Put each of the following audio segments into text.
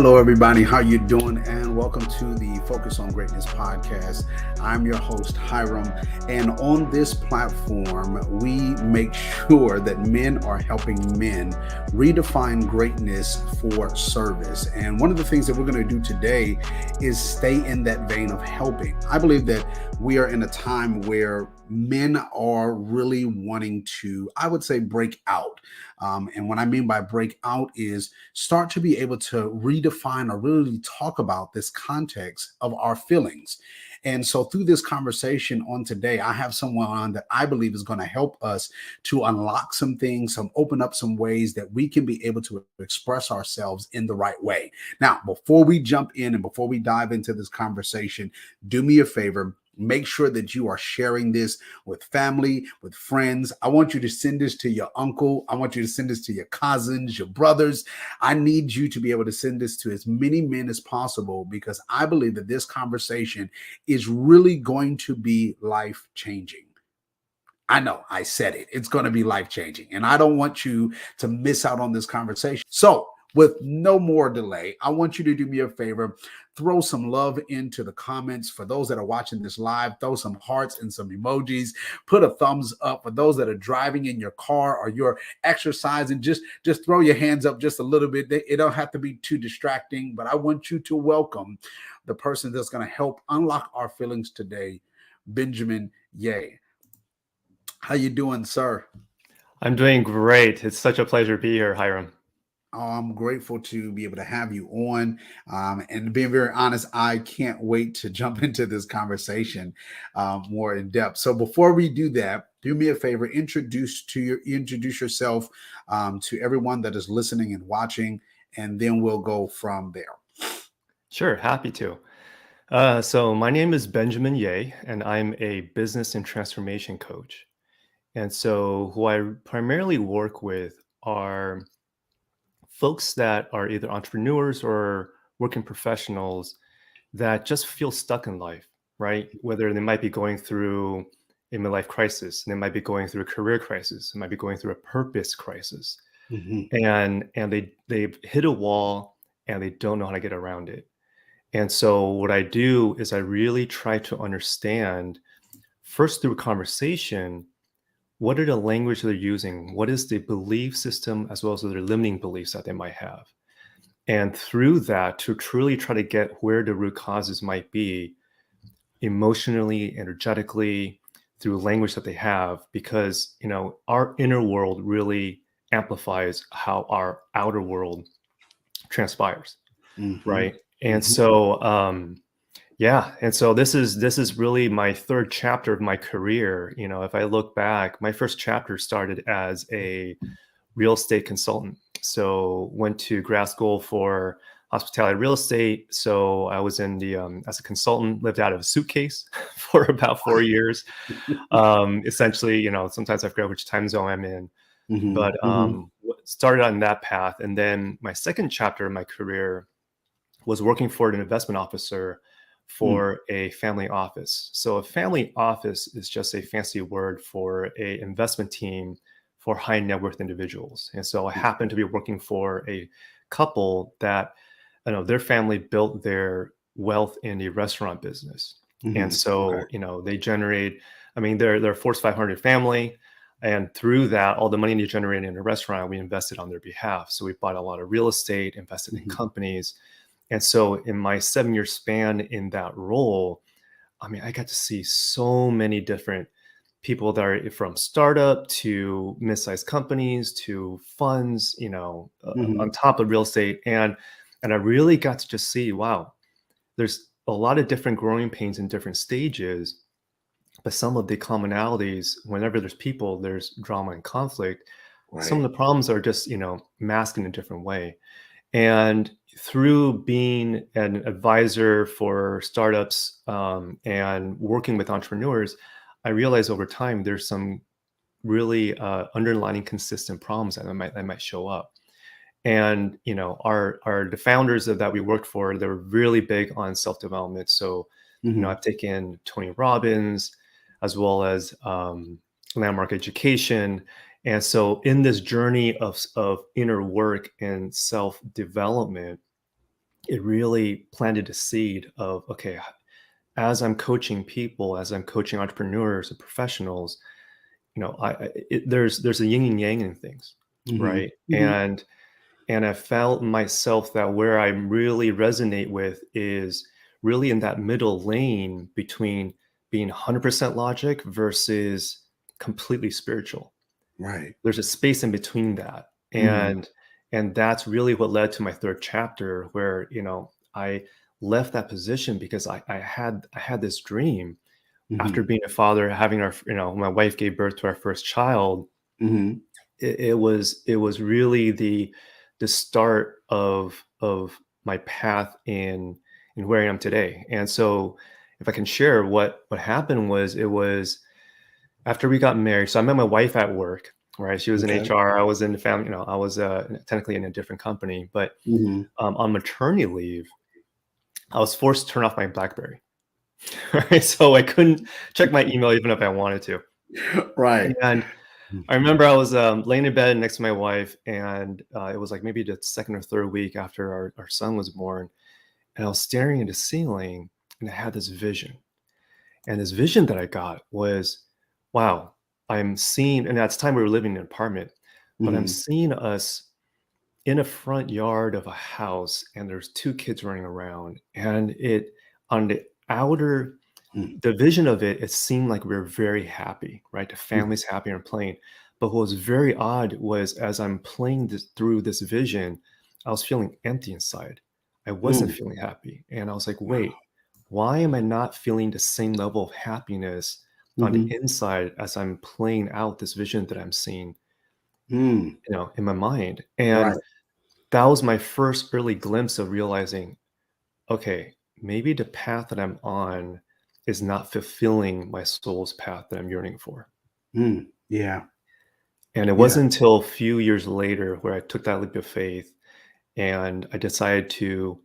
Hello, everybody. How you doing? And welcome to the Focus on Greatness podcast. I'm your host, Hiram. And on this platform, we make sure that men are helping men redefine greatness for service. And one of the things that we're going to do today is stay in that vein of helping. I believe that we are in a time where men are really wanting to, I would say, break out. And what I mean by break out is start to be able to redefine or really talk about this context of our feelings. And so through this conversation on today, I have someone on that I believe is going to help us to unlock some things, open up some ways that we can be able to express ourselves in the right way. Now, before we jump in and before we dive into this conversation, do me a favor. Make sure that you are sharing this with family, with friends. I want you to send this to your uncle. I want you to send this to your cousins, your brothers. I need you to be able to send this to as many men as possible because I believe that this conversation is really going to be life changing. I know I said it. It's going to be life changing. And I don't want you to miss out on this conversation. So, with no more delay, I want you to do me a favor. Throw some love into the comments. For those that are watching this live, throw some hearts and some emojis. Put a thumbs up. For those that are driving in your car or you're exercising, just throw your hands up just a little bit. It don't have to be too distracting, but I want you to welcome the person that's going to help unlock our feelings today, Benjamin Yeh. How you doing, sir? I'm doing great. It's such a pleasure to be here, Hiram. Oh, I'm grateful to be able to have you on. And being very honest, I can't wait to jump into this conversation more in depth. So before we do that, do me a favor, introduce yourself to everyone that is listening and watching, and then we'll go from there. Sure, happy to. So my name is Benjamin Yeh, and I'm a business and transformation coach. And so who I primarily work with are folks that are either entrepreneurs or working professionals that just feel stuck in life, right? Whether they might be going through a midlife crisis, they might be going through a career crisis, they might be going through a purpose crisis, and they've hit a wall and they don't know how to get around it. And so what I do is I really try to understand first through conversation, what are the language they're using? What is the belief system as well as their limiting beliefs that they might have? And through that, to truly try to get where the root causes might be emotionally, energetically, through language that they have, because, our inner world really amplifies how our outer world transpires. Right. And so, and so this is really my third chapter of my career. If I look back, my first chapter started as a real estate consultant. So went to grad school for hospitality real estate. So I was in the as a consultant, lived out of a suitcase for about 4 years. Essentially, sometimes I forget which time zone I'm in, but started on that path. And then my second chapter of my career was working for an investment officer for a family office. So a family office is just a fancy word for a investment team for high net worth individuals. And so I happened to be working for a couple that, their family built their wealth in the restaurant business. And so, they generate, they're a Fortune 500 family. And through that, all the money they generated in a restaurant, we invested on their behalf. So we bought a lot of real estate, invested in companies. And so in my 7-year span in that role, I got to see so many different people that are from startup to mid-sized companies to funds, on top of real estate. And I really got to just see, wow, there's a lot of different growing pains in different stages, but some of the commonalities, whenever there's people, there's drama and conflict. Right. Some of the problems are just, masked in a different way. And through being an advisor for startups and working with entrepreneurs, I realized over time there's some really underlying consistent problems that might show up. And the founders that we worked for, they were really big on self-development. So I've taken Tony Robbins as well as Landmark Education. And so in this journey of inner work and self-development, it really planted a seed of, okay, as I'm coaching people, as I'm coaching entrepreneurs and professionals, there's a yin and yang in things, Hmm. right? Hmm. And I felt myself that where I really resonate with is really in that middle lane between being 100% logic versus completely spiritual. Right. There's a space in between that. Hmm. And that's really what led to my third chapter where, I left that position because I had this dream after Hmm. being a father, having my wife gave birth to our first child. Hmm. It was really the start of my path in where I am today. And so if I can share what happened was, it was after we got married. So I met my wife at work, right? She was in Okay. HR. I was in the family, I was technically in a different company, but Hmm. on maternity leave, I was forced to turn off my BlackBerry. Right? So I couldn't check my email even if I wanted to. Right. And I remember I was laying in bed next to my wife, and it was like maybe the second or third week after our son was born. And I was staring at the ceiling, and I had this vision. And this vision that I got was, wow, I'm seeing, and at the time we were living in an apartment, but I'm Hmm. seeing us in a front yard of a house, and there's two kids running around. And on the outer the vision of it seemed like we were very happy, right? The family's happy and playing. But what was very odd was as I'm playing through this vision, I was feeling empty inside. I wasn't Hmm. feeling happy. And I was like, Wow. wait, why am I not feeling the same level of happiness on the Hmm. inside as I'm playing out this vision that I'm seeing, Mm. in my mind? Right. And that was my first early glimpse of realizing, okay, maybe the path that I'm on is not fulfilling my soul's path that I'm yearning for. Mm. Yeah. And it Yeah. wasn't until a few years later where I took that leap of faith and I decided to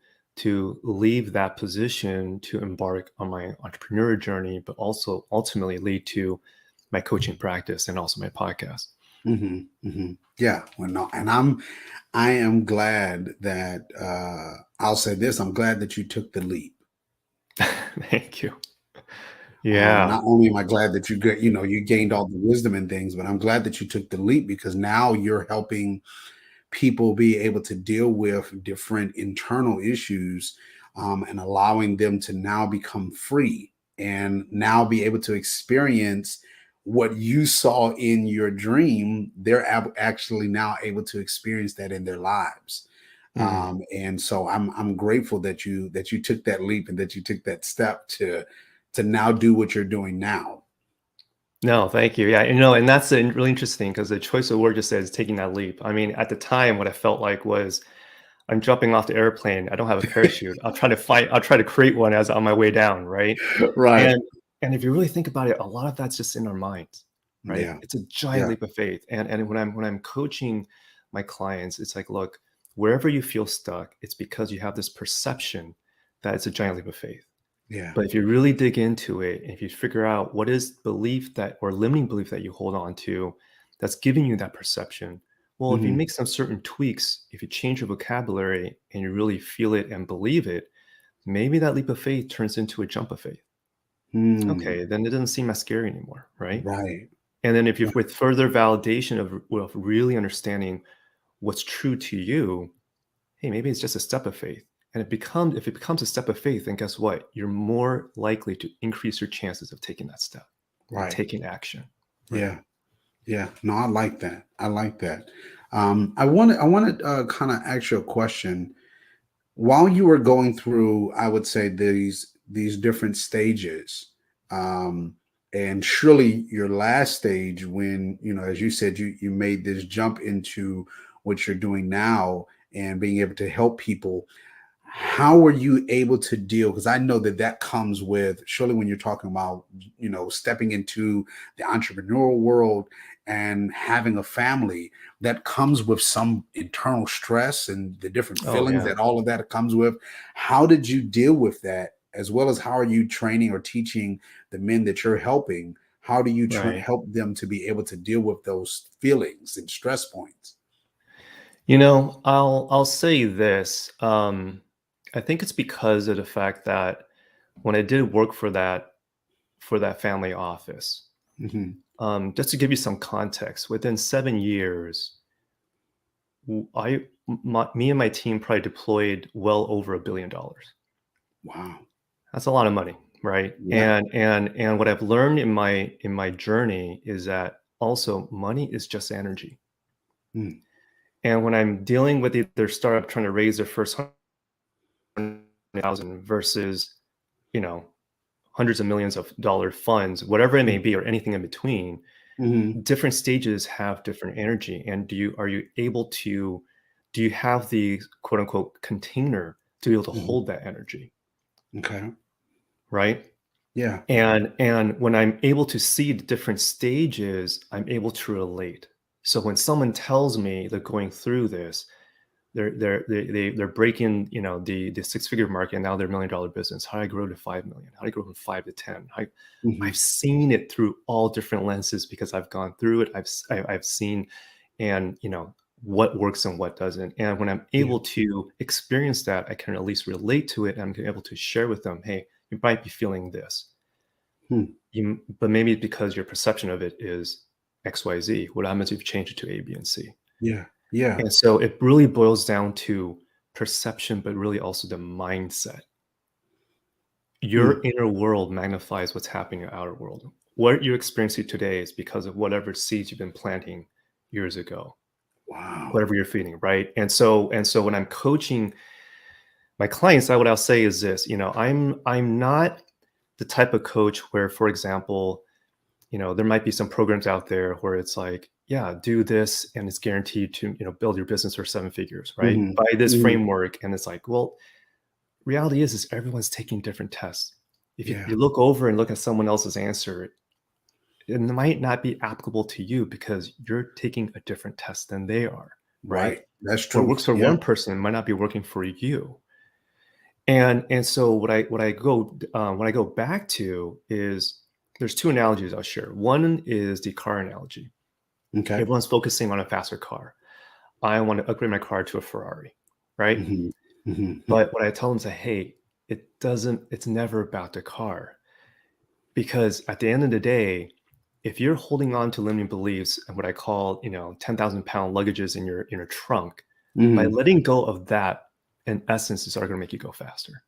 leave that position to embark on my entrepreneur journey, but also ultimately lead to my coaching practice and also my podcast. Hmm. Hmm. Yeah. Well, no, and I am glad that I'll say this. I'm glad that you took the leap. Thank you. Yeah. Not only am I glad that you gained all the wisdom and things, but I'm glad that you took the leap because now you're helping people be able to deal with different internal issues, and allowing them to now become free and now be able to experience what you saw in your dream. They're actually now able to experience that in their lives. Mhm. And so I'm grateful that you took that leap and that you took that step to now do what you're doing now. No, thank you. Yeah, and that's really interesting because the choice of word just says taking that leap. I mean, at the time, what I felt like was I'm jumping off the airplane. I don't have a parachute. I'll try to create one as on my way down, right? Right. And and if you really think about it, a lot of that's just in our minds, right? Yeah. It's a giant Yeah. leap of faith. And when I'm coaching my clients, it's like, look, wherever you feel stuck, it's because you have this perception that it's a giant leap of faith. Yeah. But if you really dig into it, if you figure out what is belief that or limiting belief that you hold on to that's giving you that perception, well, if you Hmm. make some certain tweaks, if you change your vocabulary and you really feel it and believe it, maybe that leap of faith turns into a jump of faith. Hmm. Okay, then it doesn't seem as scary anymore, right? Right. And then if you with further validation of really understanding what's true to you, hey, maybe it's just a step of faith. And if it becomes a step of faith, then guess what? You're more likely to increase your chances of taking that step and Right. taking action. Right. Yeah. Yeah. No, I like that. I like that. I want to kind of ask you a question. While you were going through, I would say these different stages, um, and surely your last stage, when as you said, you made this jump into what you're doing now and being able to help people. How were you able to deal? Because I know that comes with, surely, when you're talking about stepping into the entrepreneurial world and having a family, that comes with some internal stress and the different Oh feelings yeah. that all of that comes with. How did you deal with that, as well as how are you training or teaching the men that you're helping? How do you Right. help them to be able to deal with those feelings and stress points? I'll say this. I think it's because of the fact that when I did work for that family office, Hmm. just to give you some context, within 7 years, me and my team probably deployed well over $1 billion. Wow. That's a lot of money, right? Yeah. And what I've learned in my journey is that also money is just energy. Mm. And when I'm dealing with either startup trying to raise their first 100,000 versus, you know, hundreds of millions of dollar funds, whatever it may be, or anything in between, Mm-hmm. different stages have different energy. And are you able to, do you have the quote unquote container to be able to Hmm. hold that energy, Okay. right? Yeah. And when I'm able to see the different stages, I'm able to relate. So when someone tells me they're going through this, they're breaking, the six-figure mark, and now they're $1 million business. How do I grow to 5 million? How do I grow from 5 to 10? Hmm. I've seen it through all different lenses because I've gone through it. I've seen, and what works and what doesn't. And when I'm Yeah. able to experience that, I can at least relate to it, and I'm able to share with them, hey, you might be feeling this, Hmm. but maybe because your perception of it is XYZ. What happens if you change it to A, B, and C? Yeah. Yeah. And so it really boils down to perception, but really also the mindset. Your Hmm. inner world magnifies what's happening in your outer world. What you're experiencing today is because of whatever seeds you've been planting years ago, Wow. whatever you're feeding, right? And so when I'm coaching my clients, what I'll say is this: I'm not the type of coach where, for example, there might be some programs out there where it's like, yeah, do this and it's guaranteed to, build your business for 7 figures, right? Hmm. Buy this Hmm. framework. And it's like, well, reality is everyone's taking different tests. If you Yeah. look over and look at someone else's answer, it might not be applicable to you because you're taking a different test than they are, right? Right. That's What true. works for Yeah. one person might not be working for you. And so what I go back to is there's two analogies I'll share. One is the car analogy. Okay. Everyone's focusing on a faster car. I want to upgrade my car to a Ferrari, right? Hmm. Hmm. But what I tell them is that, hey, it's never about the car. Because at the end of the day, if you're holding on to limiting beliefs and what I call, 10,000-pound luggages in your trunk, by Hmm. letting go of that, in essence, is going to make you go faster,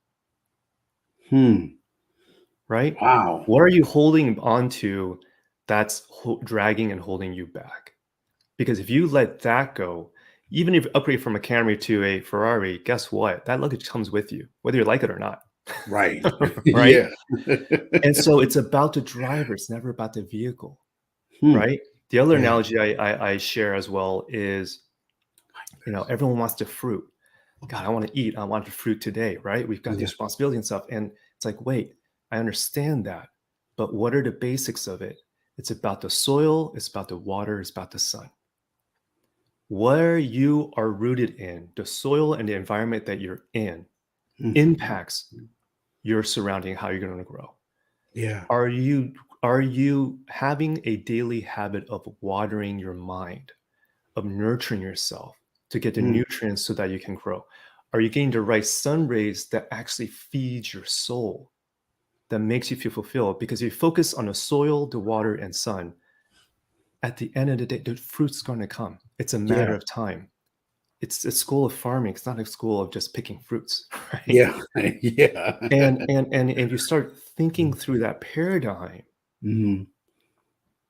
Hmm. right? Wow. What are you holding on to that's dragging and holding you back? Because if you let that go, even if you upgrade from a Camry to a Ferrari, guess what? That luggage comes with you, whether you like it or not. Right. Right? Yeah. And so it's about the driver, it's never about the vehicle, Hmm. right? The other Yeah. analogy I share as well is, everyone wants the fruit. God, I want to eat. I want the fruit today, right? We've got the Yeah. responsibility and stuff. And it's like, wait, I understand that. But what are the basics of it? It's about the soil, it's about the water, it's about the sun. Where you are rooted in, the soil and the environment that you're in Hmm. impacts your surrounding, how you're going to grow. Yeah. Are you having a daily habit of watering your mind, of nurturing yourself to get the Hmm. nutrients so that you can grow? Are you getting the right sun rays that actually feeds your soul, that makes you feel fulfilled? Because if you focus on the soil, the water, and sun, at the end of the day, the fruit's going to come. It's a matter Yeah. of time. It's a school of farming. It's not a school of just picking fruits, right? Yeah. Yeah. And you start thinking through that paradigm, Hmm.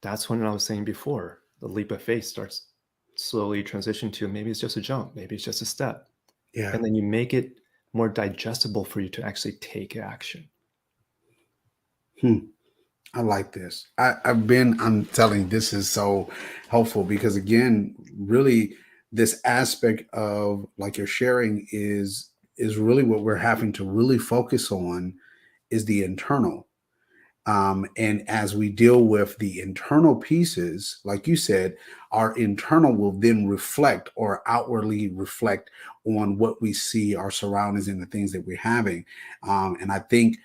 that's when I was saying before, the leap of faith starts slowly transition to maybe it's just a jump, maybe it's just a step. Yeah. And then you make it more digestible for you to actually take action. Hmm. I like this. I'm telling you, this is so helpful because again, really this aspect of like you're sharing is really what we're having to really focus on is the internal. And as we deal with the internal pieces, like you said, our internal will then reflect or outwardly reflect on what we see, our surroundings, and the things that we're having. And I think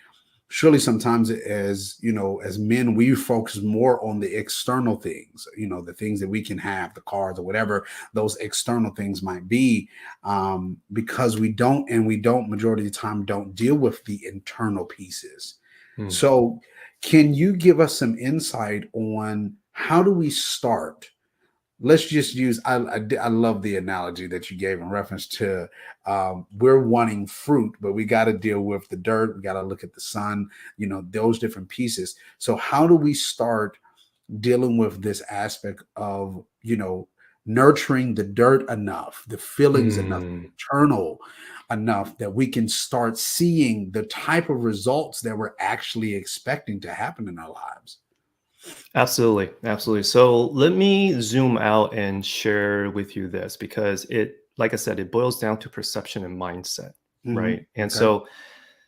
surely sometimes as as men, we focus more on the external things, the things that we can have, the cars or whatever those external things might be, because we don't majority of the time don't deal with the internal pieces. Hmm. So can you give us some insight on how do we start? Let's just use, I love the analogy that you gave in reference to, we're wanting fruit, but we got to deal with the dirt, we got to look at the sun, those different pieces. So how do we start dealing with this aspect of nurturing the dirt enough, the feelings enough, Hmm. internal enough, that we can start seeing the type of results that we're actually expecting to happen in our lives? Absolutely, absolutely. So let me zoom out and share with you this because like I said, it boils down to perception and mindset, Hmm. right? And Okay.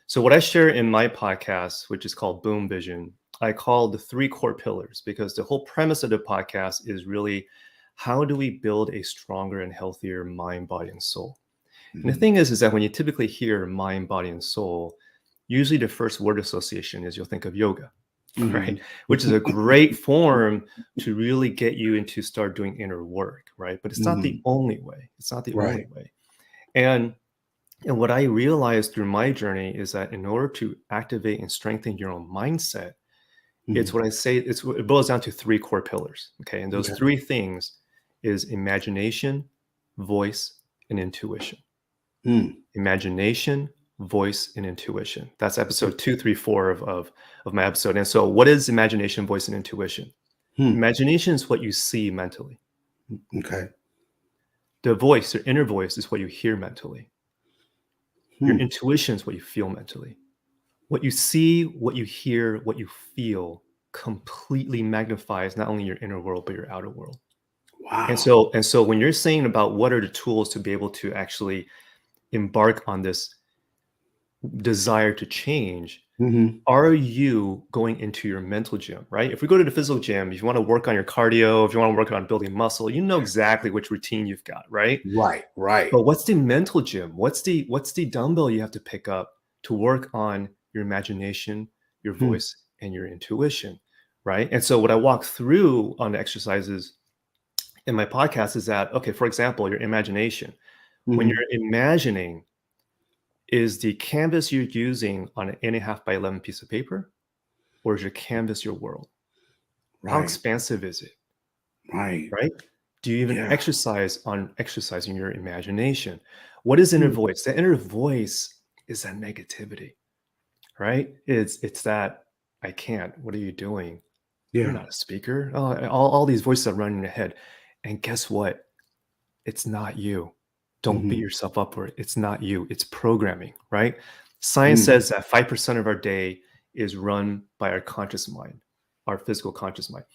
so what I share in my podcast, which is called Boom Vision, I call the three core pillars because the whole premise of the podcast is really how do we build a stronger and healthier mind, body, and soul? And the Hmm. thing is that when you typically hear mind, body, and soul, usually the first word association is you'll think of yoga, right? Hmm. Which is a great form to really get you into start doing inner work, right? But it's not the Hmm. only way. It's not the Right. only way. And and what I realized through my journey is that in order to activate and strengthen your own mindset, it's Hmm. what I say, it boils down to three core pillars. Okay. And those Okay. three things is imagination, voice, and intuition. Mm. Imagination, voice, and intuition. That's episode 234 of my episode. And so what is imagination, voice, and intuition? Hmm. Imagination is what you see mentally. Okay. The voice, your inner voice, is what you hear mentally. Your Hmm. intuition is what you feel mentally. What you see, what you hear, what you feel completely magnifies not only your inner world, but your outer world. And Wow. so, and so when you're saying about what are the tools to be able to actually embark on this desire to change, Hmm. are you going into your mental gym, right? If we go to the physical gym, if you want to work on your cardio, if you want to work on building muscle, you know exactly which routine you've got, right? Right. Right. But what's the mental gym? What's the dumbbell you have to pick up to work on your imagination, your Hmm. voice, and your intuition, right? And so what I walk through on the exercises in my podcast is that, okay, for example, your imagination. When Hmm. you're imagining, is the canvas you're using on an 8.5 by 11 piece of paper, or is your canvas your world? How Right. expansive is it, Right. right? Do you even Yeah. exercise on exercising your imagination? What is inner Hmm. voice? The inner voice is that negativity, right? It's that I can't. What are you doing? You're Yeah. not a speaker. Oh, all these voices are running in your head. And guess what? It's not you. Don't beat Hmm. yourself up for it. It's not you. It's programming, right? Science Mm. says that 5% of our day is run by our conscious mind, our physical conscious mind.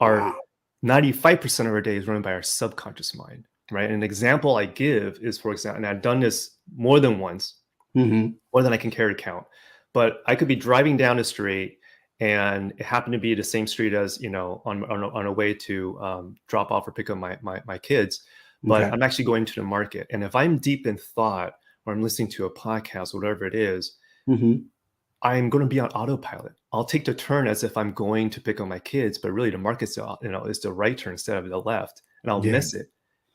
Our Wow. 95% of our day is run by our subconscious mind, right? And an example I give is, for example, and I've done this more than once, Hmm. more than I can care to count, but I could be driving down a street and it happened to be the same street as, on a way to drop off or pick up my kids. But Okay. I'm actually going to the market. And if I'm deep in thought or I'm listening to a podcast, whatever it is, Hmm. I'm going to be on autopilot. I'll take the turn as if I'm going to pick up my kids, but really the market's is the right turn instead of the left, and I'll Yeah. miss it.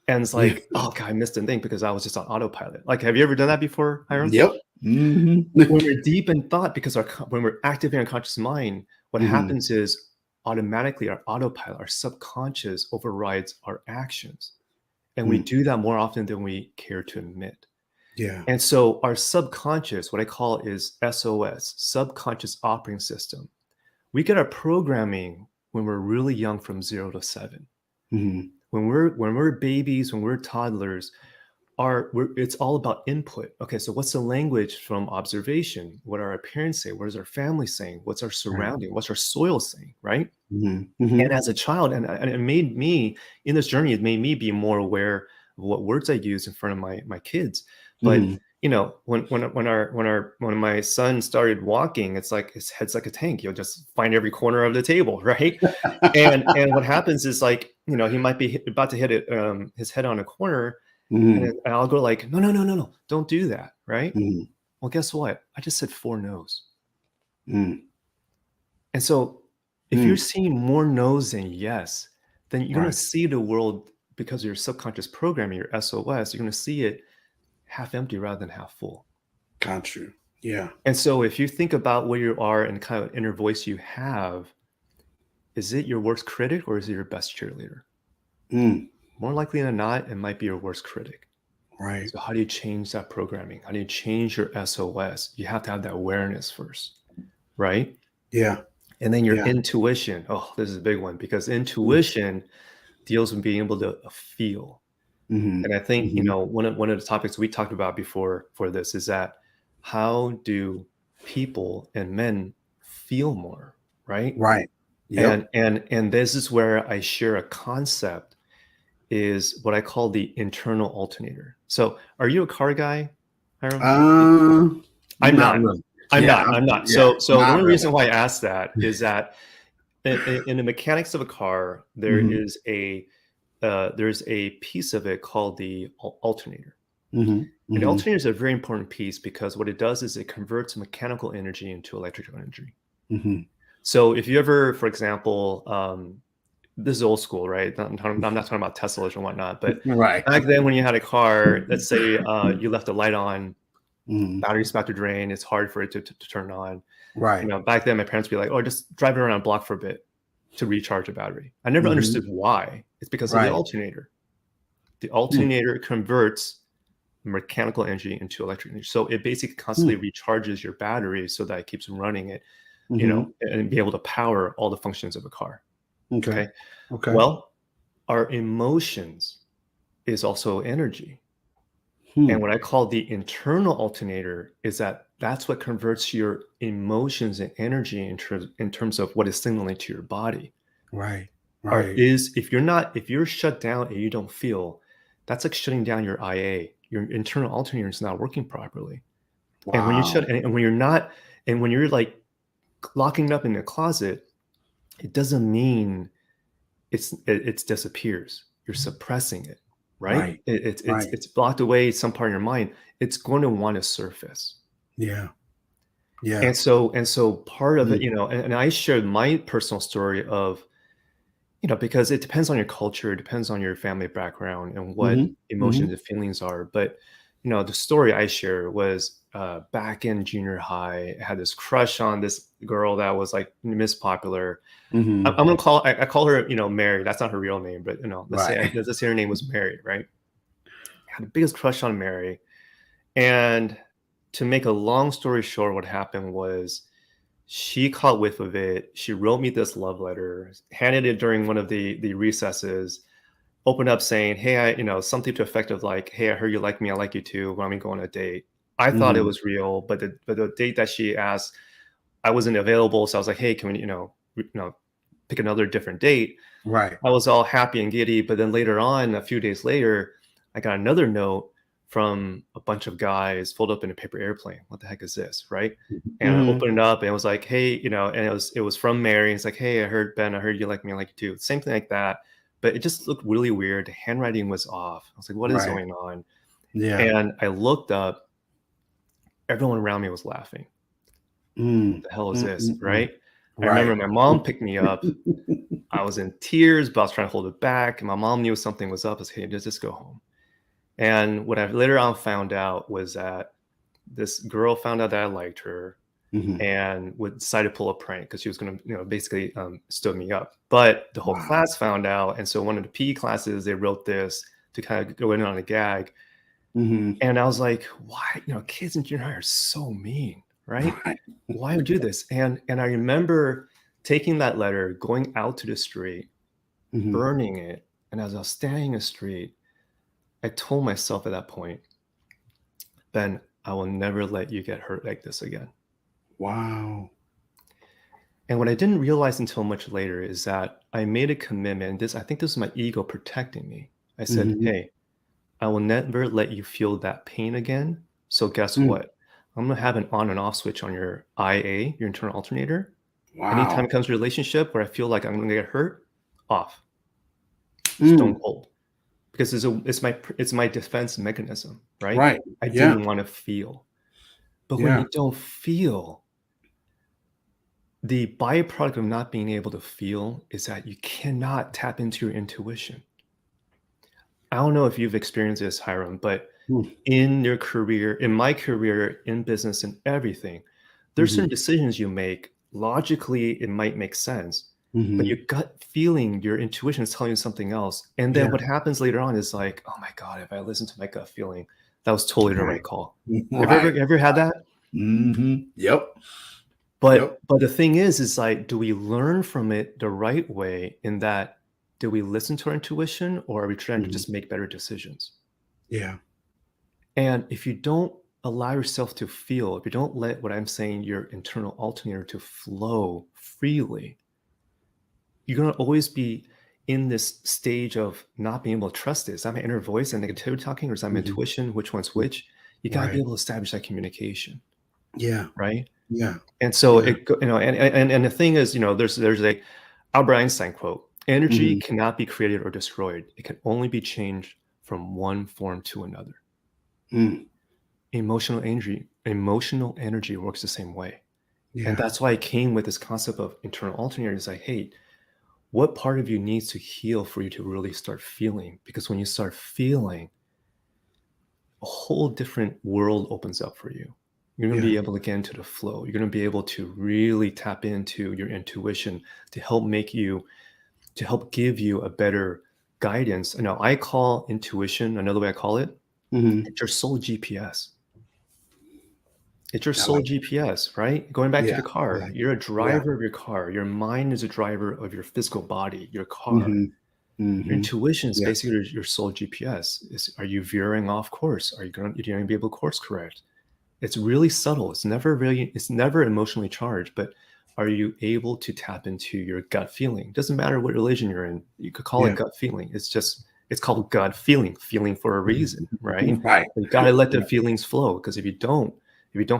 And it's Yeah. like, oh god, I missed a thing because I was just on autopilot. Like, have you ever done that before, Hiram? Yep. Hmm. When we're deep in thought, because when we're activating our conscious mind, what Hmm. happens is automatically our autopilot, our subconscious overrides our actions, and we Mm. do that more often than we care to admit. Yeah. And so our subconscious, what I call is SOS, subconscious operating system. We get our programming when we're really young from 0 to 7. Hmm. When we're babies, when we're toddlers, it's all about input. Okay, so what's the language from observation? What are our parents saying? What is our family saying? What's our Right. surrounding? What's our soil saying? Right? Hmm. Hmm. And as a child, and it made me in this journey, it made me be more aware of what words I use in front of my kids. But Hmm. when my son started walking, it's like his head's like a tank. He'll just find every corner of the table, right? And what happens is, like, he might be about to hit his head on a corner, Hmm. and I'll go like, no, no, no, no, no, don't do that, right? Hmm. Well, guess what? I just said 4 no's. Mm. And so if you're Mm. seeing more no's than yes, then you're going to Right. see the world because of your subconscious programming, your SOS, you're going to see it half empty rather than half full. Got you. Yeah. And so if you think about where you are and kind of inner voice you have, is it your worst critic or is it your best cheerleader? Mm. More likely than not, it might be your worst critic. Right. So how do you change that programming? How do you change your SOS? You have to have that awareness first, right? Yeah. And then your Yeah. intuition. Oh, this is a big one because Mm. intuition deals with being able to feel. Mhm. And I think, Mhm. one of the topics we talked about before for this is that how do people and men feel more, right? Right. Yep. And this is where I share a concept is what I call the internal alternator. So, are you a car guy, Hiram? Uh, I'm Not not. really. I'm Yeah. not. I'm not. Yeah. So the Not only really. reason why I asked that is that in the mechanics of a car, Mhm. there's a piece of it called the alternator. Mhm. And the Mhm. alternator is a very important piece because what it does is it converts mechanical energy into electrical energy. Mhm. So if you ever, for example, this is old school, right? I'm not talking about Teslas and whatnot, but Right. back then when you had a car, let's say you left a light on, Mhm. battery's about to drain, it's hard for it to turn on. Right. Back then my parents would be like, "Oh, just drive it around a block for a bit to recharge a battery." I never Mhm. understood why. It's because of the Right. alternator. The Mm. alternator converts mechanical energy into electric energy. So it basically Mm. constantly recharges your battery so that it keeps running it, Mhm. and be able to power all the functions of a car. Okay. Okay. Okay. Well, our emotions is also energy. And Hmm. what I call the internal alternator is that's what converts your emotions and energy in terms of what is signaling to your body. Right. Or Right. is if you're shut down and you don't feel, that's like shutting down your IA. Your internal alternator is not working properly. And when you Wow. shut and when you're not and when you're like locking it up in the closet, it doesn't mean it's disappears. You're suppressing it, right? Right. It's Right. blocked away some part of your mind. It's going to want to surface. Yeah. Yeah. And so part of it, Mm. and I shared my personal story of, because it depends on your culture, it depends on your family background and what Mhm. emotions Mhm. and feelings are. But the story I share was back in junior high, I had this crush on this girl that was like Miss Popular. Mhm. I'm gonna I call her, Mary. That's not her real name, but Right. let's say her name was Mary, right? I had the biggest crush on Mary, and to make a long story short, what happened was she caught whiff of it. She wrote me this love letter, handed it during one of the recesses, opened up saying, "Hey, something to effect of like, hey, I heard you like me. I like you too. Why don't we go on a date?" I thought it Mhm. was real, but the date that she asked, I wasn't available. So I was like, "Hey, can we, pick another different date?" Right. I was all happy and giddy, but then later on, a few days later, I got another note from a bunch of guys folded up in a paper airplane. What the heck is this, right? And I Mhm. opened it up and it was like, "Hey," and it was from Mary. It's like, "Hey, I heard Ben, I heard you like me, I like you too." Same thing like that, but it just looked really weird. The handwriting was off. I was like, "What is Right. going on?" Yeah. And I looked up. Everyone around me was laughing. What Mm. the hell is Mm, this, mm, mm. right? I Right. remember my mom picked me up. I was in tears, but I was trying to hold it back. And my mom knew something was up. I was like, "Hey, just go home." And what I later on found out was that this girl found out that I liked her Mhm. and would decide to pull a prank because she was going to, basically stood me up. But the whole Wow. class found out. And so one of the PE classes, they wrote this to kind of go in on a gag. Mhm. And I was like, why? Kids in junior high are so mean, right? Right. Why would you do this? And I remember taking that letter, going out to the street, Mhm. burning it. And as I was standing in the street, I told myself at that point, "Ben, I will never let you get hurt like this again." Wow. And what I didn't realize until much later is that I made a commitment. I think this is my ego protecting me. I said, Mhm. "Hey, I will never let you feel that pain again. So guess Mm. what? I'm gonna have an on and off switch on your IA, your internal alternator. Anytime Wow. it comes to a relationship where I feel like I'm gonna get hurt, off, stone Mm. cold." Because it's my defense mechanism, right? Right. I Yeah. didn't want to feel. But when Yeah. you don't feel, the byproduct of not being able to feel is that you cannot tap into your intuition. I don't know if you've experienced this, Hiram, but Mm. in your career, in my career, in business, and everything, there's certain Mhm. decisions you make. Logically, it might make sense, but your Mhm. gut feeling, your intuition is telling you something else. And then Yeah. what happens later on is like, oh my God, if I listened to my gut feeling, that was totally the Right. right call. Have you Right. ever had that? Yep. Yep. But the thing is like, do we learn from it the right way in that do we listen to our intuition or are we trying to Mhm. just make better decisions? Yeah. And if you don't allow yourself to feel, if you don't let what I'm saying, your internal alternator to flow freely, you're gonna always be in this stage of not being able to trust it. Is that my inner voice and negativity talking, or is that my Mhm. intuition? Which one's which? You gotta be Right. able to establish that communication, Yeah. right? Yeah. And so Yeah. it, and the thing is, there's a Albert Einstein quote: "Energy Mhm. cannot be created or destroyed. It can only be changed from one form to another." Mm. Emotional energy works the same way. And Yeah. that's why I came with this concept of internal alternator. It's like, hey, what part of you needs to heal for you to really start feeling? Because when you start feeling, a whole different world opens up for you. You're going to Yeah. be able to get into the flow. You're going to be able to really tap into your intuition to help give you a better guidance. Now, I call intuition, another way I call it, Mhm. it's your soul GPS. It's your I soul like it. GPS, right? Going back to Yeah. the I car, like it. you're a Yeah. driver of your car. Your mind is a driver of your physical body, your car. Mhm. Your Mhm. intuition is Yeah. basically your soul GPS. Are you veering off course? Are you going to be able to course correct? It's really subtle. It's never emotionally charged, but are you able to tap into your gut feeling? Doesn't matter what religion you're in. You could call it Yeah. gut feeling. It's called gut feeling for a reason, right? Right. But you got to let the Right. feelings flow because if you don't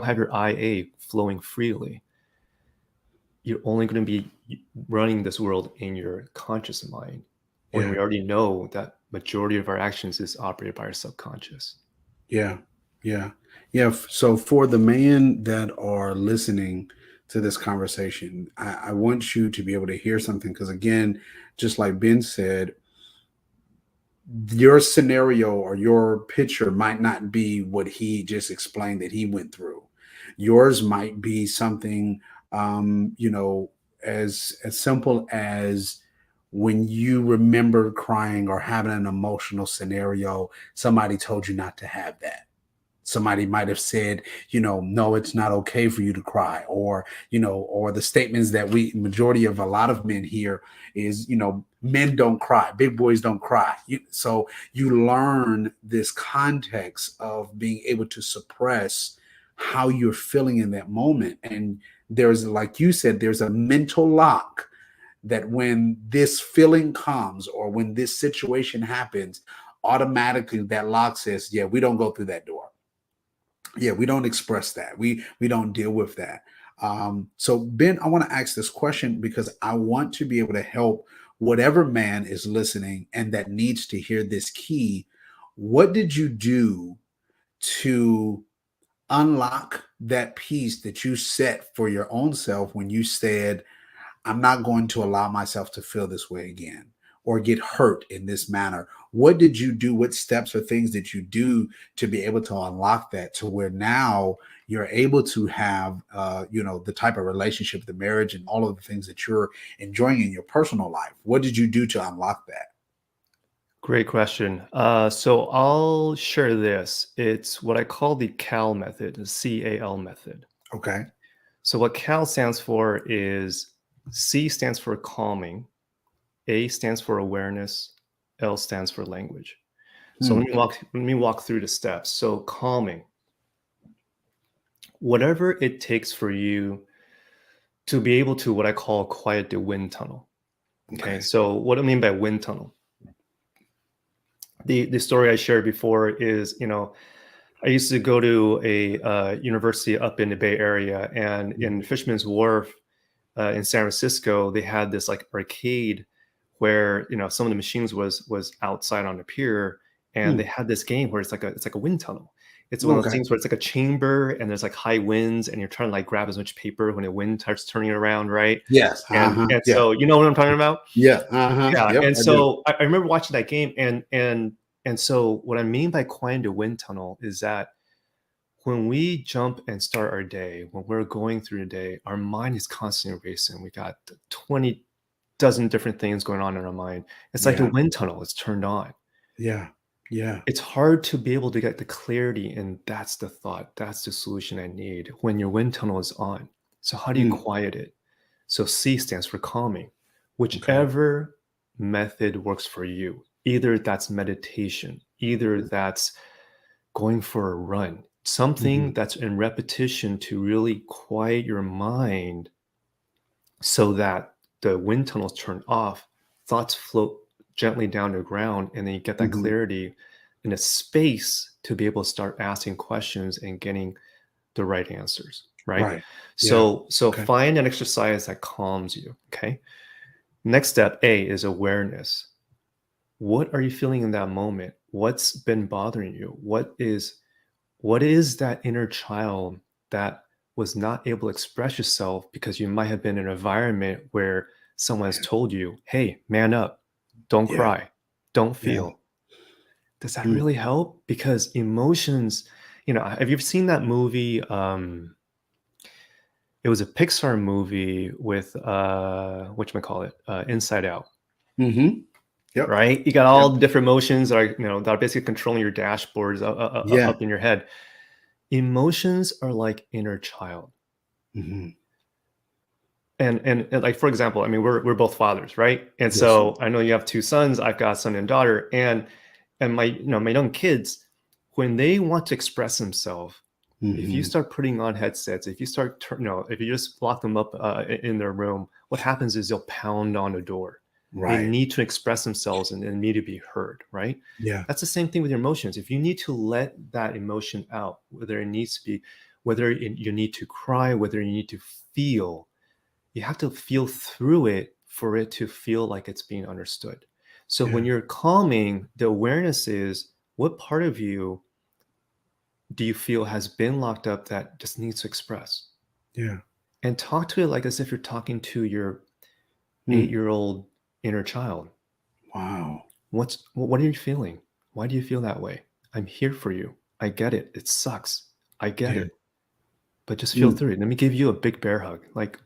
have your IA flowing freely, you're only going to be running this world in your conscious mind when Yeah. we already know that majority of our actions is operated by our subconscious. Yeah. Yeah. Yeah. So for the man that are listening to this conversation, I want you to be able to hear something because again, just like Ben said, your scenario or your picture might not be what he just explained that he went through. Yours might be something, you know, as simple as when you remember crying or having an emotional scenario, somebody told you not to have that. Somebody might have said, no, it's not okay for you to cry, or or the statements that we majority of a lot of men hear is, men don't cry, big boys don't cry. So you learn this context of being able to suppress how you're feeling in that moment, and there's, like you said, there's a mental lock that when this feeling comes or when this situation happens, automatically that lock says, yeah, we don't go through that door. Yeah, we don't express that. We don't deal with that. So Ben, I want to ask this question because I want to be able to help whatever man is listening and that needs to hear this key. What did you do to unlock that piece that you set for your own self when you said, I'm not going to allow myself to feel this way again or get hurt in this manner? What did you do? What steps or things did you do to be able to unlock that to where now you're able to have, the type of relationship, the marriage, and all of the things that you're enjoying in your personal life? What did you do to unlock that? Great question. So I'll share this. It's what I call the CAL method, the CAL method. Okay. So what CAL stands for is C stands for calming, A stands for awareness, L stands for language. So Hmm. let me walk through the steps. So calming, whatever it takes for you to be able to what I call quiet the wind tunnel. Okay. Okay. So what I mean by wind tunnel, the story I shared before is, I used to go to a university up in the Bay Area, and in Mhm. Fisherman's Wharf in San Francisco, they had this like arcade where some of the machines was outside on the pier, and they Hmm. had this game where it's like a wind tunnel, It's one of those Okay. things where it's like a chamber and there's like high winds and you're trying to like grab as much paper when the wind starts turning around, right? Yes. And Yeah. so you know what I'm talking about? Yeah. Yeah. Yep. And I do. so I remember watching that game and so what I mean by quiet the wind tunnel is that when we jump and start our day, when we're going through the day, our mind is constantly racing. We got 20 dozen different things going on in our mind. It's like the Yeah. wind tunnel, it's turned on. Yeah. Yeah. It's hard to be able to get the clarity, and that's the thought, that's the solution I need when your wind tunnel is on. So how do you Mm, quiet it? So C stands for calming. okay. Whichever method works for you. Either that's meditation, either that's going for a run, Hmm. something that's in repetition to really quiet your mind so that the wind tunnels turn off, thoughts float gently down to the ground, and then you get that Hmm. clarity in a space to be able to start asking questions and getting the right answers, right? Right. Yeah. So Okay. find an exercise that calms you, okay? Next step, A, is awareness. What are you feeling in that moment? What's been bothering you? What is that inner child that was not able to express yourself because you might have been in an environment where someone has told you, hey, man up, don't Yeah. cry, don't Yeah. feel. Does that Mm. really help? Because emotions, have you ever seen that movie? It was a Pixar movie with whatchamacallit, Inside Out, Hmm. Yep. right? You got Yep. all the different emotions that are basically controlling your dashboards Yeah. up in your head. Emotions are like inner child. Hmm. And like for example, I mean, we're both fathers, right? And Yes, sir. so I know you have two sons. I've got a son and daughter, and my young kids, when they want to express themselves, if you Hmm. start putting on headsets, if you start if you just lock them up in their room, what happens is they'll pound on the door. They Right. need to express themselves and need to be heard, right? Yeah. That's the same thing with your emotions. If you need to let that emotion out, whether it needs to be, you need to cry, whether you need to feel, you have to feel through it for it to feel like it's being understood. So when Yeah. you're calming, the awareness is what part of you do you feel has been locked up that just needs to express? Yeah. And talk to it like as if you're talking to your Mm. 8-year-old inner child. Wow. What are you feeling? Why do you feel that way? I'm here for you. I get it. It sucks. I get Yeah. it. But just feel Mm. through it. Let me give you a big bear hug. Like,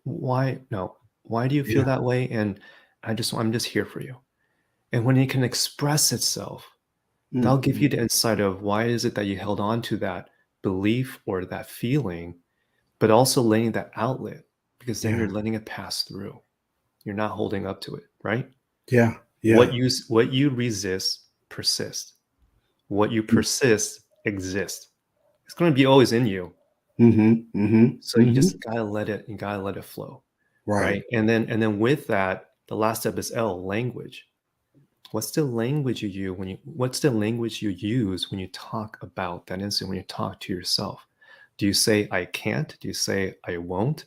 why? No. Why do you feel Yeah. that way? And I'm just here for you. And when it can express itself, that'll Mm. give you the insight of why is it that you held on to that belief or that feeling, but also letting that outlet, because then Yeah. you're letting it pass through. You're not holding up to it, right? Yeah. What Yeah. you resist persists. What you Mm. persist exists. It's going to be always in you. Mhm. Mhm. So you Mhm. just gotta let it. You gotta let it flow, Right. right? And then with that, the last step is L, language. What's the language you use what's the language you use when you talk about that incident, when you talk to yourself? Do you say I can't? Do you say I won't?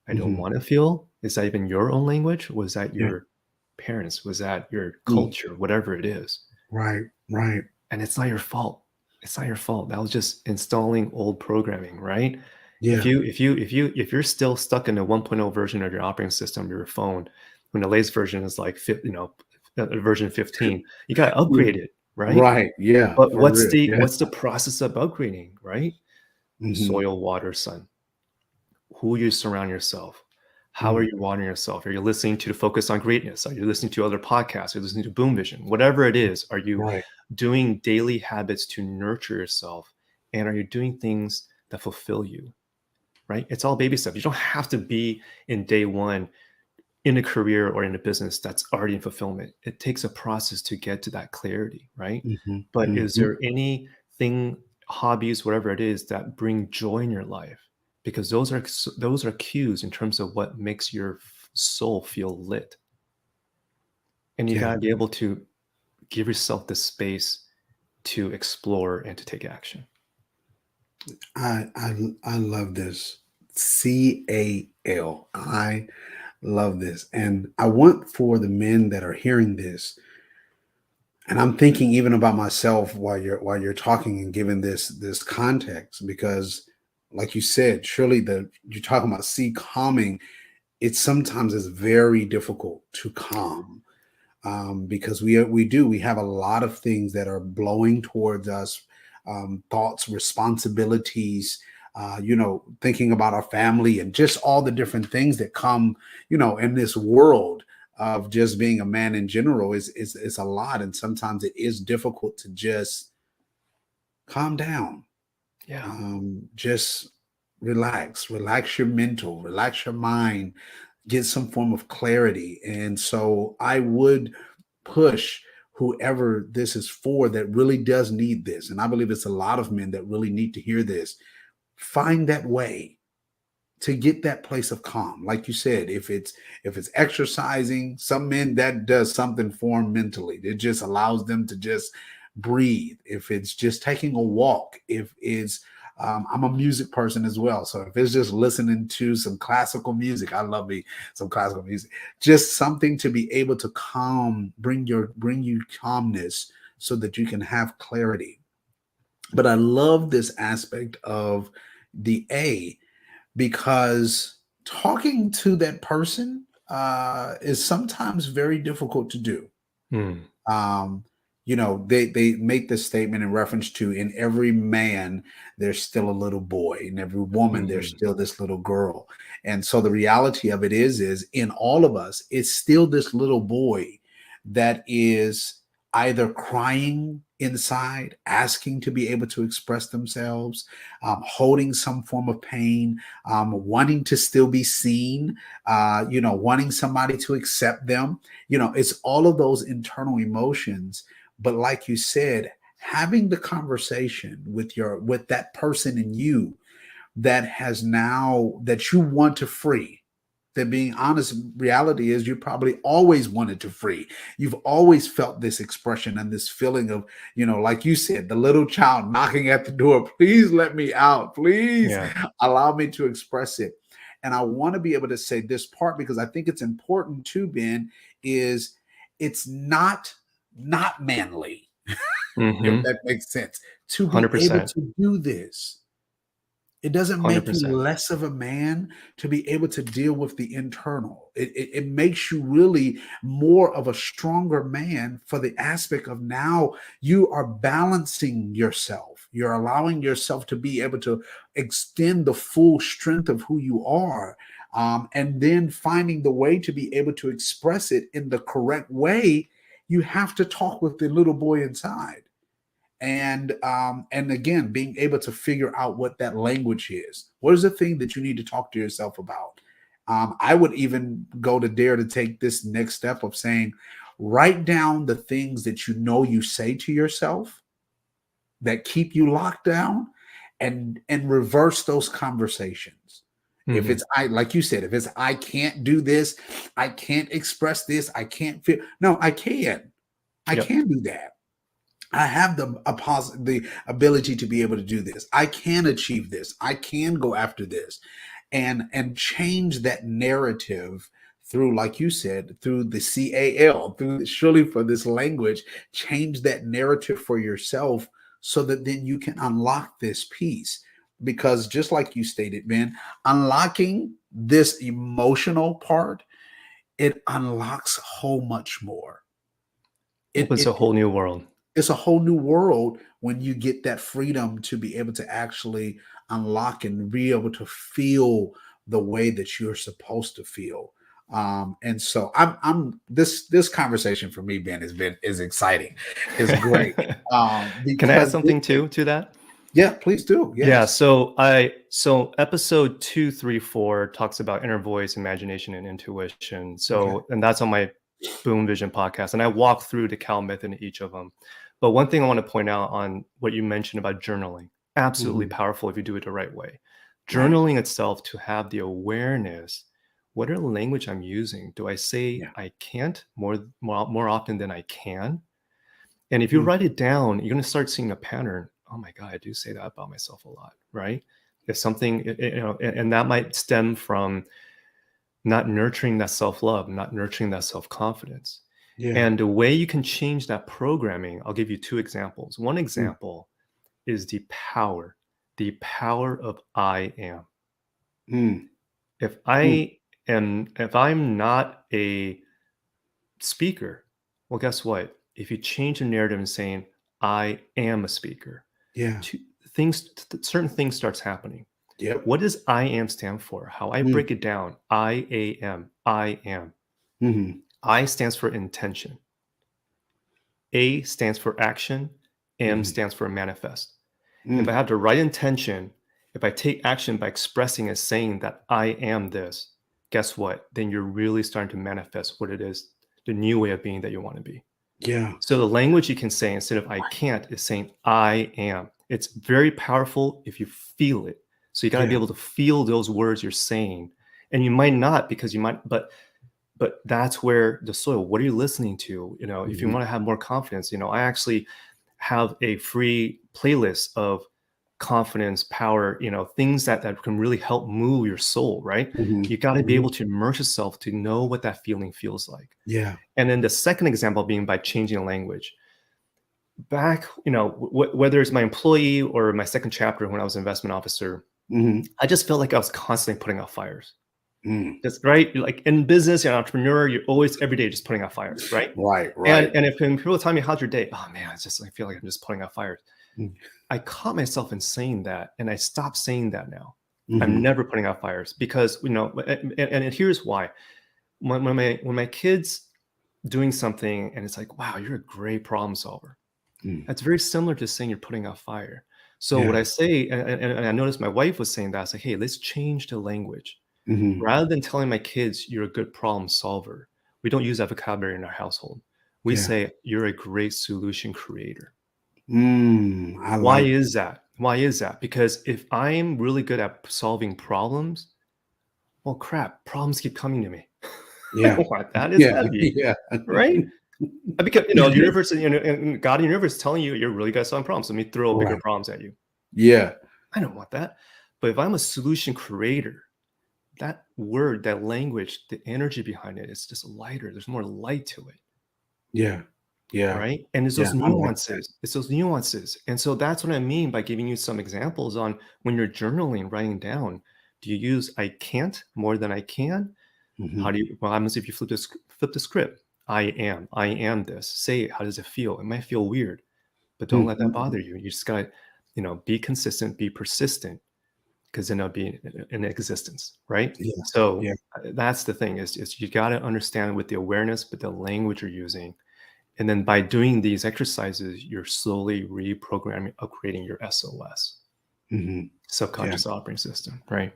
I don't Mhm. want to feel? Is that even your own language? Was that Yeah. your parents? Was that your Mm. culture? Whatever it is. Right. Right. And it's not your fault. It's not your fault. That was just installing old programming, right? If Yeah. you if you if you if you're still stuck in the 1.0 version of your operating system, your phone, when the latest version is like version 15, you got to Mm. upgrade it, right? Right. Yeah. But For what's real. the Yeah. what's the process of upgrading, right? Mhm. Soil, water, sun. Who you surround yourself. How are Mm. you watering yourself? Are you listening to Focus on Greatness? Are you listening to other podcasts? Are you listening to Boom Vision? Whatever it is, are you Right. doing daily habits to nurture yourself? And are you doing things that fulfill you? Right? It's all baby stuff. You don't have to be in day one in a career or in a business that's already in fulfillment. It takes a process to get to that clarity, right? Mhm. But is Mhm. there anything, hobbies, whatever it is, that bring joy in your life? Because those are cues in terms of what makes your soul feel lit. And you got Yeah. to be able to give yourself the space to explore and to take action. I love this. CAL. I love this. And I want for the men that are hearing this, And I'm thinking even about myself while you're talking and giving this context, because like you said, surely the you're talking about sea calming, it sometimes is very difficult to calm, because we have a lot of things that are blowing towards us, thoughts, responsibilities, thinking about our family and just all the different things that come, in this world of just being a man in general is a lot, and sometimes it is difficult to just calm down, Yeah. just relax your mental, relax your mind, get some form of clarity. And so I would push whoever this is for that really does need this. And I believe it's a lot of men that really need to hear this. Find that way to get that place of calm. Like you said, if it's exercising, some men that does something for them mentally. It just allows them to just breathe. If it's just taking a walk, if it's I'm a music person as well. So if it's just listening to some classical music, I love me some classical music. Just something to be able to bring you calmness so that you can have clarity. But I love this aspect of the A, because talking to that person is sometimes very difficult to do. Mm. um, they make this statement in reference to, in every man there's still a little boy, in every woman there's Mhm. still this little girl. And so the reality of it is in all of us, it's still this little boy that is either crying inside, asking to be able to express themselves, holding some form of pain, wanting to still be seen, wanting somebody to accept them. It's all of those internal emotions. But like you said, having the conversation with that person in you that you want to free. That, being honest, reality is you probably always wanted to free. You've always felt this expression and this feeling of, like you said, the little child knocking at the door. Please let me out. Please Yeah. allow me to express it. And I want to be able to say this part because I think it's important too, Ben, is it's not manly, if Mhm. that makes sense, to be able 100%. to do this. It doesn't make you 100%. less of a man to be able to deal with the internal. It makes you really more of a stronger man, for the aspect of now you are balancing yourself. You're allowing yourself to be able to extend the full strength of who you are. And then finding the way to be able to express it in the correct way. You have to talk with the little boy inside, and again, being able to figure out what that language is. What is the thing that you need to talk to yourself about? I would even go to dare to take this next step of saying, write down the things that you say to yourself that keep you locked down, and reverse those conversations. If Mhm. it's I, like you said, if it's I can't do this, I can't express this, I can't feel. No, I can. I Yep. can do that. I have the ability to be able to do this. I can achieve this. I can go after this, and change that narrative through, like you said, through the CAL, through surely for this language. Change that narrative for yourself so that then you can unlock this piece. Because just like you stated, Ben, unlocking this emotional part, it unlocks a whole much more. It Opens a it whole new world. it's a whole new world when you get that freedom to be able to actually unlock and be able to feel the way that you're supposed to feel. And so I'm this conversation for me, Ben, is exciting. Is great. Can I add Because something too to that? yeah, please do. Yeah, Yes. so episode 2, 3, 4 talks about inner voice, imagination, and intuition. Okay. So, and that's on my Boom Vision podcast, and I walk through the Cal method in each of them. But one thing I want to point out on what you mentioned about journaling, absolutely Mhm. powerful if you do it the right way. Right. Journaling itself, to have the awareness, what are the language I'm using? Do I say Yeah. I can't more often than I can? And if you Mm. write it down, you're going to start seeing a pattern. Oh my God, I do say that about myself a lot, right? If something, and that might stem from not nurturing that self love, not nurturing that self confidence. Yeah. And the way you can change that programming, I'll give you two examples. One Mm, example is the power of I am. mm, If mm. if I'm not a speaker, well, guess what? If you change the narrative and saying I am a speaker, Yeah. two certain things starts happening. Yep. What does I am stand for? How I Mm, break it down, I am, I am. mhm. I stands for intention. A stands for action. M Mhm. stands for manifest. If I Mm. have the right intention, if I take action by expressing and saying that I am this, guess what? Then you're really starting to manifest what it is, the new way of being that you want to be. Yeah. So the language you can say instead of I can't is saying I am. It's very powerful if you feel it. So you got to be Yeah. able to feel those words you're saying. And you might not because you might, but that's where the soil, what are you listening to? If you Mhm. want to have more confidence, I actually have a free playlist of confidence, power, things that can really help move your soul, right? Mhm. You got to be Mhm. able to immerse yourself to know what that feeling feels like. Yeah. And then the second example being by changing the language. Back, whether it's my employee or my second chapter when I was an investment officer, Mhm. I just felt like I was constantly putting out fires. Mm. That's right. Like in business, you're an entrepreneur, you're always every day just putting out fires, right? Right, And right. and if when people tell me how's your day, oh man, it's just I feel like I'm just putting out fires. Mm. I caught myself in saying that, and I stopped saying that now. I'm Mhm. never putting out fires because and here's why. When my kids doing something and it's like, wow, you're a great problem solver. Mm. That's very similar to saying you're putting out fire. So what Yeah. I say, and I noticed my wife was saying that, I was like, hey, let's change the language. Mhm. Rather than telling my kids you're a good problem solver, we don't use that vocabulary in our household. We Yeah. say you're a great solution creator. I Why like. is that? Why is that? Because if I'm really good at solving problems, well, crap, problems keep coming to me. I Yeah. don't want that. It's Yeah. heavy, Yeah. right? Because the universe, and God in the universe is telling you you're really good at solving problems. Let me throw bigger Right. problems at you. Yeah. I don't want that. But if I'm a solution creator, that word, that language, the energy behind it is just lighter. There's more light to it. Yeah. Yeah. Right. And it's Yeah. those I like that. nuances. It's those nuances. And so that's what I mean by giving you some examples on when you're journaling, writing down. Do you use I can't more than I can? How Mhm. do you, well, happens if you flip the script? I am this. Say it. How does it feel? It might feel weird, but don't let that Mhm. bother you. You just gotta, be consistent, be persistent, because then it'll be in existence, right? Yeah. So Yeah. that's the thing is you got to understand with the awareness, but the language you're using, and then by doing these exercises, you're slowly reprogramming, upgrading your SOS, Mhm. Yeah. subconscious operating system, right?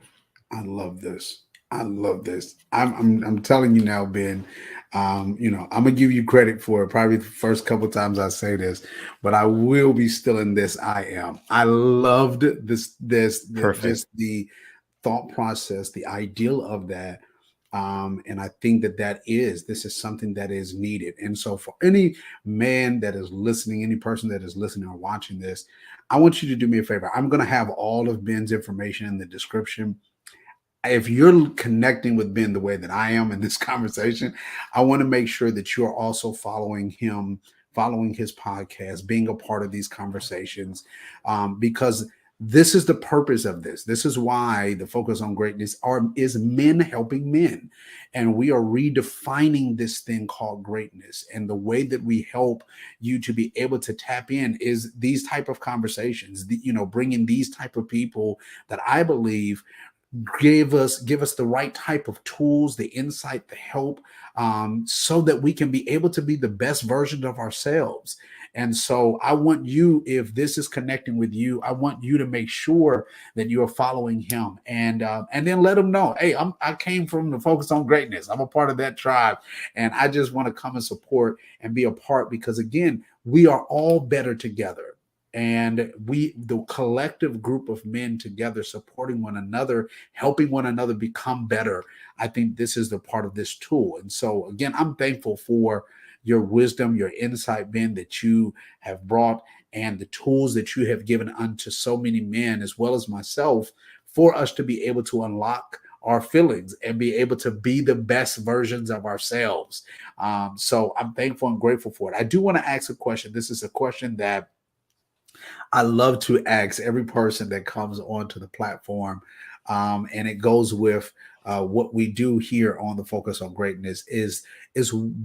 I love this. I love this. I'm telling you now, Ben. I'm gonna give you credit for it. Probably the first couple times I say this, but I will be still in this. I am. I loved Perfect. just the thought process, the ideal of that. And I think this is something that is needed. And so for any man that is listening, any person that is listening or watching this, I want you to do me a favor. I'm going to have all of Ben's information in the description. If you're connecting with Ben the way that I am in this conversation, I want to make sure that you're also following him, following his podcast, being a part of these conversations, because this is the purpose of this. This is why the focus on greatness is men helping men, and we are redefining this thing called greatness. And the way that we help you to be able to tap in is these type of conversations. Bringing these type of people that I believe give us the right type of tools, the insight, the help, so that we can be able to be the best version of ourselves. And so I want you, if this is connecting with you, I want you to make sure that you are following him, and then let him know, hey, I came from the Focus on Greatness. I'm a part of that tribe, and I just want to come and support and be a part, because again, we are all better together. And the collective group of men together, supporting one another, helping one another become better. I think this is the part of this tool. And so, again, I'm thankful for your wisdom, your insight, Ben, that you have brought, and the tools that you have given unto so many men, as well as myself, for us to be able to unlock our feelings and be able to be the best versions of ourselves. So I'm thankful and grateful for it. I do want to ask a question. This is a question that I love to ask every person that comes onto the platform. And it goes with what we do here on the Focus on Greatness is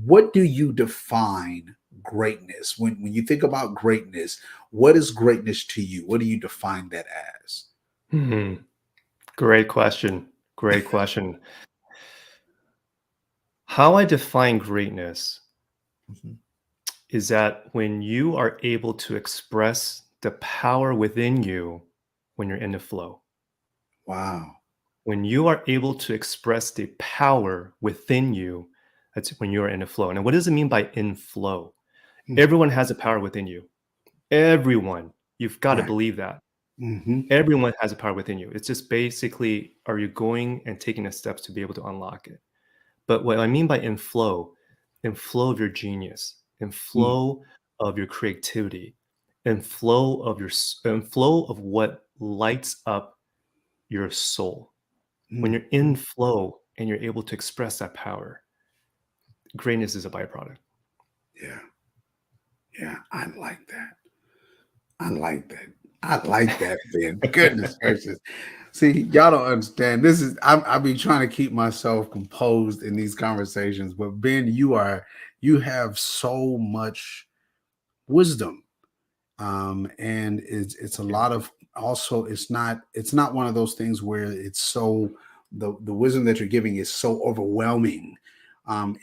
what do you define greatness? When you think about greatness, what is greatness to you? What do you define that as? Hmm. Great question. Great question. How I define greatness Mhm. is that when you are able to express the power within you when you're in the flow. Wow. When you are able to express the power within you, that's when you're in the flow. And what does it mean by in flow? Everyone has a power within you. Everyone. You've got to Right. believe that. Hmm. Everyone has a power within you. It's just basically, are you going and taking the steps to be able to unlock it? But what I mean by in flow of your genius, in flow of your creativity, in flow of what lights up your soul. When Mm. you're in flow and you're able to express that power, greatness is a byproduct. Yeah. Yeah. I like that. I like that. I like that, Ben. Goodness gracious. See, y'all don't understand. I be trying to keep myself composed in these conversations, but Ben, you have so much wisdom, and it's a lot of, also it's not one of those things where it's so, the wisdom that you're giving is so overwhelming.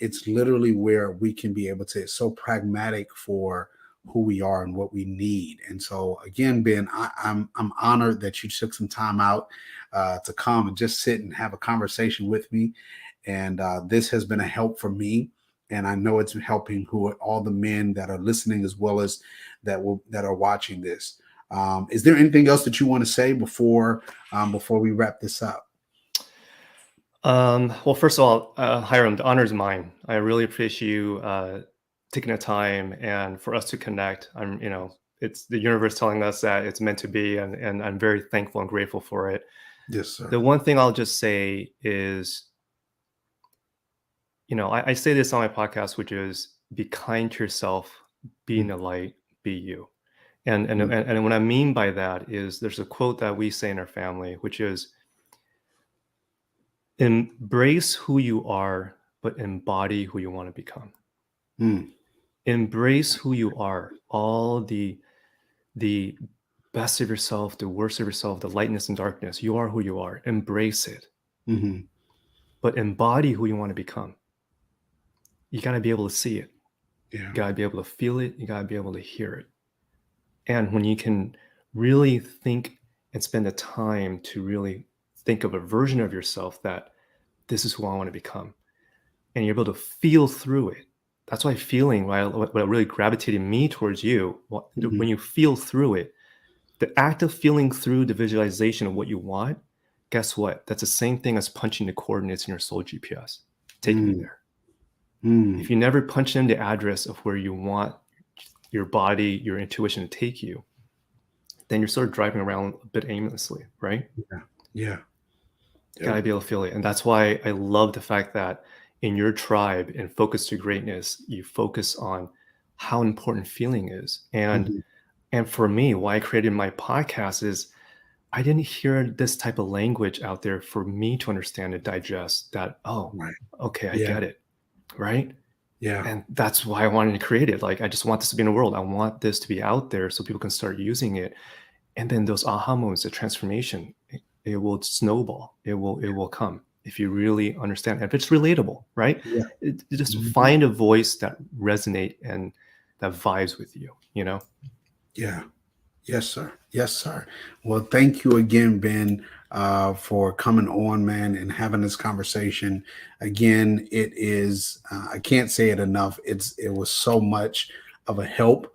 It's literally where we can be able to, it's so pragmatic for who we are and what we need. And so again, Ben, I'm honored that you took some time out to come and just sit and have a conversation with me. And this has been a help for me, and I know it's helping who all the men that are listening, as well as that are watching this. Is there anything else that you want to say before we wrap this up? Well, first of all, Hiram, the honor is mine. I really appreciate you taking the time and for us to connect. It's the universe telling us that it's meant to be, and I'm very thankful and grateful for it. Yes, sir. The one thing I'll just say is, I say this on my podcast, which is be kind to yourself, be in Mm, the light, be you. And, mm, and and what I mean by that is there's a quote that we say in our family, which is embrace who you are, but embody who you want to become. mm, Embrace who you are, all the best of yourself, the worst of yourself, the lightness and darkness. You are who you are. Embrace it, mhm. but embody who you want to become. You got to be able to see it. Yeah. You got to be able to feel it. You got to be able to hear it. And when you can really think and spend the time to really think of a version of yourself that this is who I want to become, and you're able to feel through it. That's why feeling, right, what really gravitated me towards you, when Mhm. you feel through it, the act of feeling through the visualization of what you want, guess what? That's the same thing as punching the coordinates in your soul GPS, taking you Mm, there. If mm. you never punch in the address of where you want your body, your intuition to take you, then you're sort of driving around a bit aimlessly, right? Yeah. Yeah. Yep. Gotta be able to feel it. And that's why I love the fact that in your tribe and Focus to Greatness, you focus on how important feeling is. Mhm. And for me, why I created my podcast is I didn't hear this type of language out there for me to understand and digest that, oh, Right. okay, I Yeah. get it. Right. Yeah. And that's why I wanted to create it. Like I just want this to be in the world. I want this to be out there so people can start using it. And then those aha moments, the transformation, it will snowball. It will come if you really understand. If it's relatable, right? Yeah. Just Mhm. find a voice that resonate and that vibes with you. You know. Yeah. Yes, sir. Yes, sir. Well, thank you again, Ben, for coming on, man, and having this conversation. Again, it is, I can't say it enough. It was so much of a help.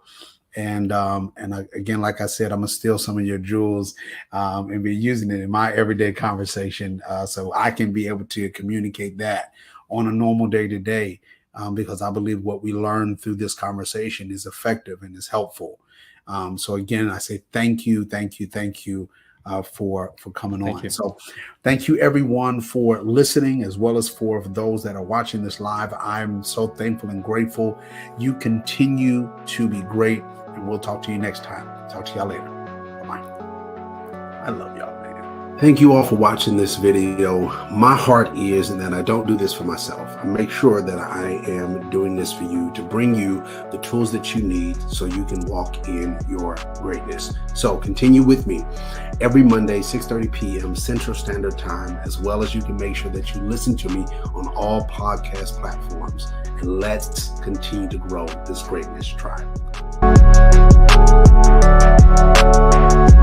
Again, like I said, I'm gonna steal some of your jewels and be using it in my everyday conversation, so I can be able to communicate that on a normal day to day, because I believe what we learn through this conversation is effective and is helpful. So again, I say thank you, thank you, thank you for coming Thank on. you. So thank you everyone for listening, as well as for those that are watching this live. I'm so thankful and grateful. You continue to be great, and we'll talk to you next time. Talk to y'all later. Bye. I love y'all, man. Thank you all for watching this video. My heart is that I don't do this for myself. I make sure that I am doing this for you, to bring you the tools that you need so you can walk in your greatness. So continue with me every Monday, 6:30 p.m. Central Standard Time, as well as you can make sure that you listen to me on all podcast platforms. And let's continue to grow this greatness tribe.